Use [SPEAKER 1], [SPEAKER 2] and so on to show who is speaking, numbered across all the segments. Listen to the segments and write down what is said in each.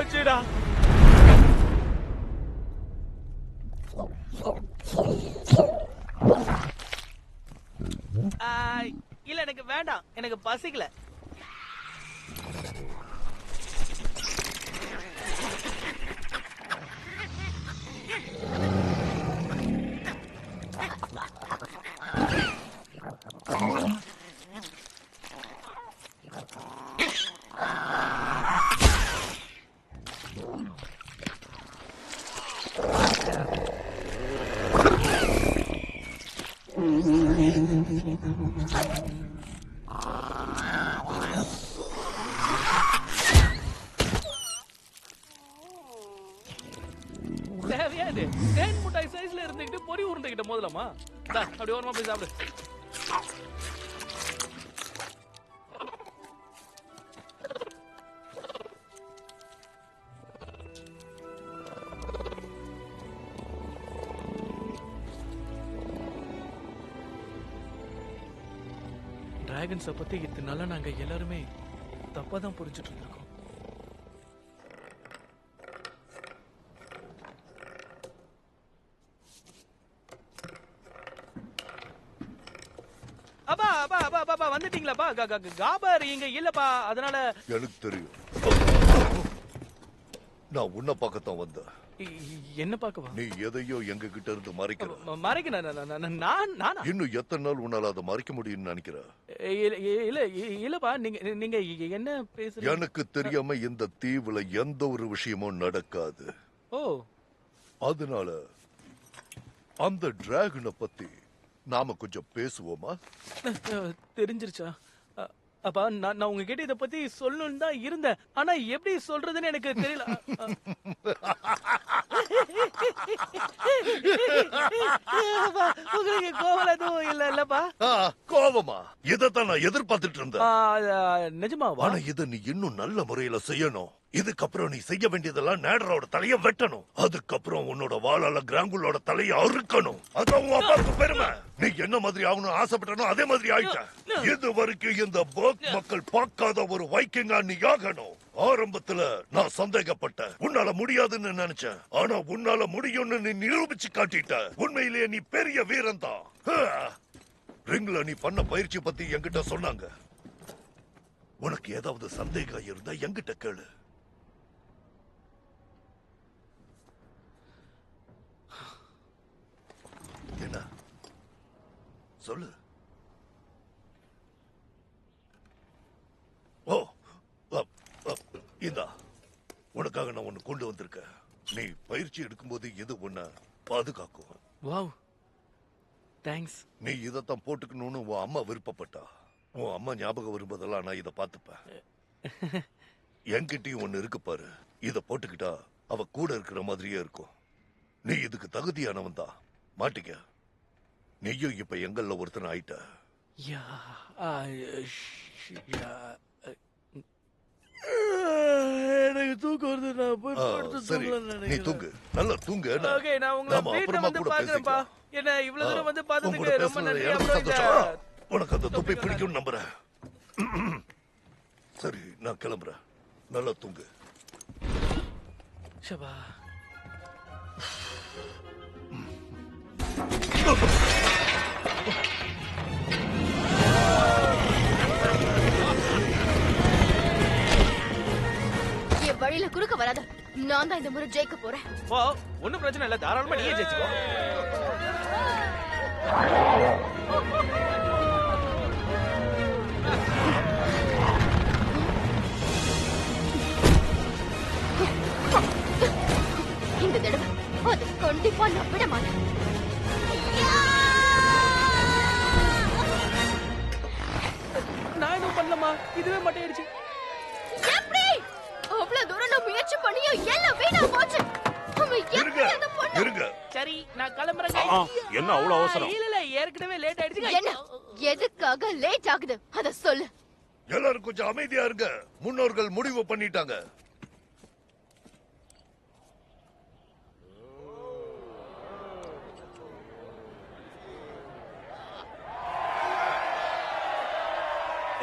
[SPEAKER 1] போச்சுடா. இல்ல எனக்கு வேண்டாம், எனக்கு பசிக்கல. தேவையாது தேன் முட்டாய் சைஸ்ல இருந்துகிட்டு பொறி உருண்டைகிட்ட மோதலாமா? அப்படி ஓரமா போய் சாப்பிடு. டிராகன்ஸை பத்தி இத்தனை நாளா நாங்க எல்லாருமே தப்பா தான் புரிஞ்சுட்டு இருக்கோம். அப்பா அப்பா அப்பா அப்பா வந்துட்டீங்களாப்பா? காபர் இங்க இல்லப்பா, அதனால.
[SPEAKER 2] எனக்கு தெரியும், நான் உன்னை பார்க்கத்தான் வந்தேன்.
[SPEAKER 1] என்ன பார்க்கவா?
[SPEAKER 2] நீ எதையோ எங்க கிட்ட இருந்து
[SPEAKER 1] மறைக்க
[SPEAKER 2] இன்னும் எத்தனை நாள் உன்னால அதை மறைக்க முடியும்னு நினைக்கிற?
[SPEAKER 1] இல்லப்பா, நீங்க என்ன பேசுறீங்க?
[SPEAKER 2] எனக்கு தெரியாம இந்த தீவுல எந்த ஒரு விஷயமும் நடக்காது.
[SPEAKER 1] ஓ,
[SPEAKER 2] அதனால அந்த டிராகனை பத்தி நாம கொஞ்சம் பேசுவோமா?
[SPEAKER 1] தெரிஞ்சிருச்சா? அப்பா நான் உங்ககிட்ட இத பத்தி சொல்லணும்னு தான் இருந்தேன், ஆனா எப்படி சொல்றதுன்னு எனக்கு தெரியல. உங்களுக்கு கோவம் எதுவும் இல்லப்பா?
[SPEAKER 2] கோவமா? இதைத்தான் நான் எதிர்பார்த்துட்டு இருந்தேன்.
[SPEAKER 1] நிஜமாவா?
[SPEAKER 2] ஆனா இதை நீ இன்னும் நல்ல முறையில செய்யணும். இதுக்கப்புறம் நீ செய்ய வேண்டியதெல்லாம் நேடரோட தலைய வெட்டணும். அதுக்கப்புறம் உன்னோட வாளால கிராங்குலோட தலைய அறுக்கணும். அதான் உன் அப்பாவுக்கு பெருமை. நீ என்ன மாதிரி ஆகணும் ஆசைப்பட்டனோ அதே மாதிரி ஆயிட்ட. இது வரைக்கும் இந்த பர்க் மக்கள் பார்க்காத ஒரு வைக்கிங்கா நீ ஆகணும். ஆரம்பத்துல நான் சந்தேகப்பட்டேன், உன்னால முடியாதுன்னு நினைச்சேன். ஆனா உன்னால முடியும்னு நீ நிரூபிச்சு காட்டிட்ட. உண்மையிலேயே நீ பெரிய வீரன் தான். ரிங்ல நீ பண்ண பயிற்சி பத்தி என்கிட்ட சொன்னாங்க. உனக்கு ஏதாவது சந்தேகம் இருந்தா என்கிட்ட கேளு. என்ன சொல்லு. ஓ, இந்தா உனக்காக நான் ஒன்னு கொண்டு வந்திருக்கேன். நீ பயிற்சி எடுக்கும்போது இது உன்னை பாதுகாக்கும்.
[SPEAKER 1] Wow, thanks.
[SPEAKER 2] நீ இதத்தான் போட்டுக்கணும்னு உன் அம்மா விருப்பப்பட்டா. உன் அம்மா ஞாபகம் வரும்போதெல்லாம் நான் இதை பார்த்துப்பேன். என்கிட்டயும் ஒண்ணு இருக்கு பாரு. இத போட்டுக்கிட்டா அவ கூட இருக்கிற மாதிரியே இருக்கும். நீ இதுக்கு தகுதியானவன் தான். மாட்டிக்க. நீயும் இப்ப எங்கள்ல ஒருத்தன் ஆயிட்ட.
[SPEAKER 1] எனக்கு தூக்கம் வருது, நான் போய் படுத்து தூங்கலாம்னு
[SPEAKER 2] நீ
[SPEAKER 1] நினைக்கிறேன்.
[SPEAKER 2] தூங்கு, நல்லா தூங்கு.
[SPEAKER 1] ஓகே, நான் உங்களை வீட்ல வந்து பாக்குறேன்ப்பா. என்ன இவ்வளவு தூரம் வந்து பார்த்ததுக்கு ரொம்ப நன்றி. அப்புறம்
[SPEAKER 2] உனக்கு அந்த தொப்பி பிடிக்கும்னு நம்புறேன். சரி, நான் கிளம்புறேன். நல்லா தூங்கு.
[SPEAKER 1] ஷபா.
[SPEAKER 3] என் வழியில குறுக்க வராத. நான் தான் இந்த முறை ஜெயிக்க போறேன்.
[SPEAKER 1] ஓ, ஒண்ணும் பிரச்சனை இல்ல, தாராளமா நீயே ஜெயிச்சுக்கோ.
[SPEAKER 3] இந்த தடவை அது கண்டிப்பா நான் விட மாட்டேன்.
[SPEAKER 1] நான் எதுவும் பண்ணலமா, இதுவே மட்டையாயிடுச்சு.
[SPEAKER 3] எப்படி அவ்வளவு தூரம் நான் முயற்சி பண்ணியும் எல்லாம் வீணா போச்சு.
[SPEAKER 1] சரி, நான் கிளம்புறேன்.
[SPEAKER 4] என்ன அவ்வளவு அவசரம்?
[SPEAKER 1] இல்ல, ஏற்கனவே லேட் ஆயிடுச்சு.
[SPEAKER 3] என்ன எதுக்காக லேட் ஆகுது அத சொல்லு.
[SPEAKER 2] எல்லாரும் கொஞ்சம் அமைதியா இருங்க. முன்னோர்கள் முடிவு பண்ணிட்டாங்க.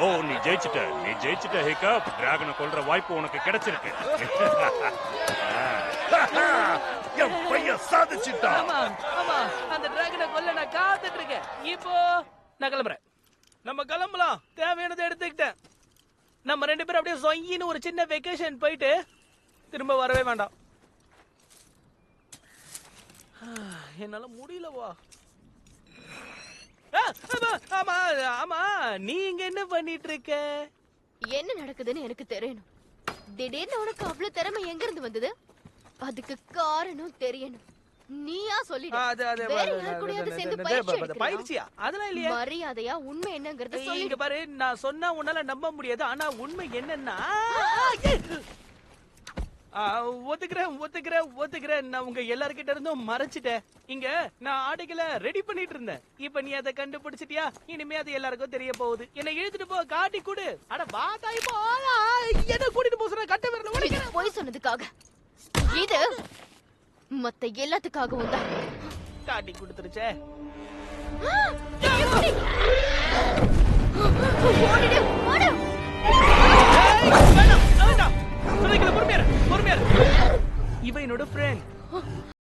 [SPEAKER 4] ஓ நீ ஜெயிச்சிட்ட ஹிக்கப். டிராகனை கொல்ற வாய்ப்பு உனக்கு கிடைச்சிருக்கு.
[SPEAKER 2] என் பையன் சாதிச்சிட்டான்.
[SPEAKER 1] ஆமா ஆமா, அந்த டிராகனை கொல்ல நான் காத்துட்டு இருக்கேன். இப்போ நான் கிளம்புறேன். நம்ம கிளம்பலாம். தேவையானதை எடுத்துக்கிட்டேன். நம்ம 2 பேரும் அப்படியே சொங்கின்னு ஒரு சின்ன வெக்கேஷன் போயிட்டு திரும்ப வரவே வேண்டாம். என்னால முடியலவா. ஆமா ஆமா, நீ இங்க என்ன பண்ணிட்டு இருக்க?
[SPEAKER 3] என்ன நடக்குதுன்னு எனக்கு தெரியணும். திடீர்னு உனக்கு அவ்வளவு திறமை எங்க இருந்து வந்தது? அதுக்கு காரணம் தெரியணும். நீயா சொல்லிடு. வேற யார் கூடயாவது சேர்ந்து பயிற்சி எடுக்கறியா?
[SPEAKER 1] பயிற்சியா? அதெல்லாம் இல்லையே.
[SPEAKER 3] மரியாதையா உண்மை என்னங்கறத சொல்லு.
[SPEAKER 1] இங்க பாரு, நான் சொன்னா உன்னால நம்ப முடியாது. ஆனா உண்மை என்னன்னா, ஒத்துக்கிறேன். நான் உங்க எல்லார்கிட்ட இருந்தும் மறைச்சிட்டேன். இங்க நான் ஆடைகளை ரெடி பண்ணிட்டு இருந்தேன். இப்ப நீ அதை கண்டுபிடிச்சிட்டியா? இனிமே அது எல்லாருக்கும் தெரிய போகுது. என்ன இழுத்துட்டு போ, காட்டி கொடு. அட வா தாய் போடா. என்ன கூட்டிட்டு போ சொன்னா கட்ட வரல.
[SPEAKER 3] இது போய் சொன்னதுக்காக. இது மத்த எல்லாத்துக்காகவும் தான்.
[SPEAKER 1] காட்டி கொடுத்துருச்சே.
[SPEAKER 3] ஓடிடு, ஓடு.
[SPEAKER 1] வேண்டாம். பொறுமையா இரு. இவ என்னோட ஃப்ரெண்ட்.